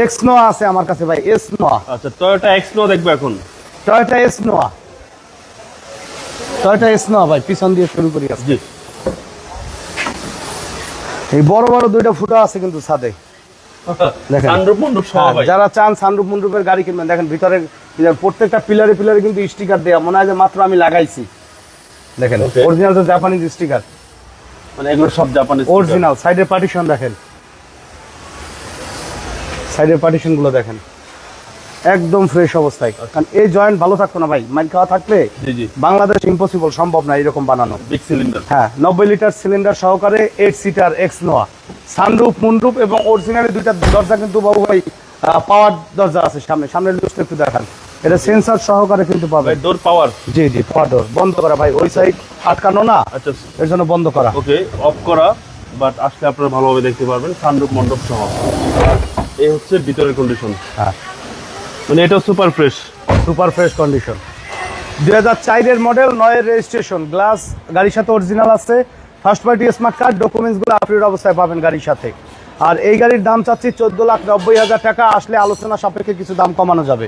X নোয়া আছে আমার কাছে ভাই, এস নোয়া। আচ্ছা, টয়োটা এক্স নো দেখবো এখন। টয়োটা এস নোয়া, টয়োটা এস নোয়া ভাই, পিছন দিয়ে শুরু করি আজকে। জি, এই বড় বড় দুইটা ফুটা আছে কিন্তু ছাদে, দেখেন। সানরুফ মন্ডপ সহ ভাই। যারা চান সানরুফ মন্ডপের গাড়ি কিনবেন, দেখেন ভিতরে প্রত্যেকটা পিলারে পিলারে কিন্তু স্টিকার দেয়া, মনে হয় যে মাত্র আমি লাগাইছি। দেখেন Okay. অরিজিনাল জাপানিজ স্টিকার, মানে এগুলো সব জাপানি অরিজিনাল। সাইডের পার্টিশন দেখেন, সাইডের পার্টিশন গুলো দেখেন, একদম ফ্রেশ অবস্থায়। কারণ এই জয়েন্ট ভালো থাকতো না ভাই, মাইল খাওয়া থাকলে জি জি, বাংলাদেশ ইম্পসিবল, সম্ভব না এরকম বানানো। Big cylinder. হ্যাঁ, 90 লিটার সিলিন্ডার সহকারে 8 সিটার এক্স নোয়া, সানরুফ মুনরুফ এবং অরিজিনালি দুইটা দরজা কিন্তু বাবু ভাই পাওয়ার দরজা আছে সামনে, সামনের লুকটা একটু দেখান। এটা সেন্সর সহকারে কিন্তু পাবে। ডোর পাওয়ার। জি জি, পাওয়ার ডোর। বন্ধ করা ভাই, ওই সাইড আটকানো না, আচ্ছা, এর জন্য বন্ধ করা। ওকে, অফ করা, বাট আসলে আপনারা ভালোভাবে দেখতে পারবেন সানরুফ মন্ডপ সহ। এই হচ্ছে ভিতরের কন্ডিশন। হ্যাঁ, মানে এটা super fresh. Super fresh condition. 2004 এর মডেল, 9 এর রেজিস্ট্রেশন, গ্লাস গাড়ির সাথে অরিজিনাল আছে, ফার্স্ট পার্টি স্মার্ট কার্ড, ডকুমেন্টসগুলো আপডেট অবস্থায় পাবেন গাড়ির সাথে। আর এই গাড়ির দাম চাচ্ছি 14,90,000 টাকা। আসলে আলোচনা সাপেক্ষে কিছু দাম কমানো যাবে।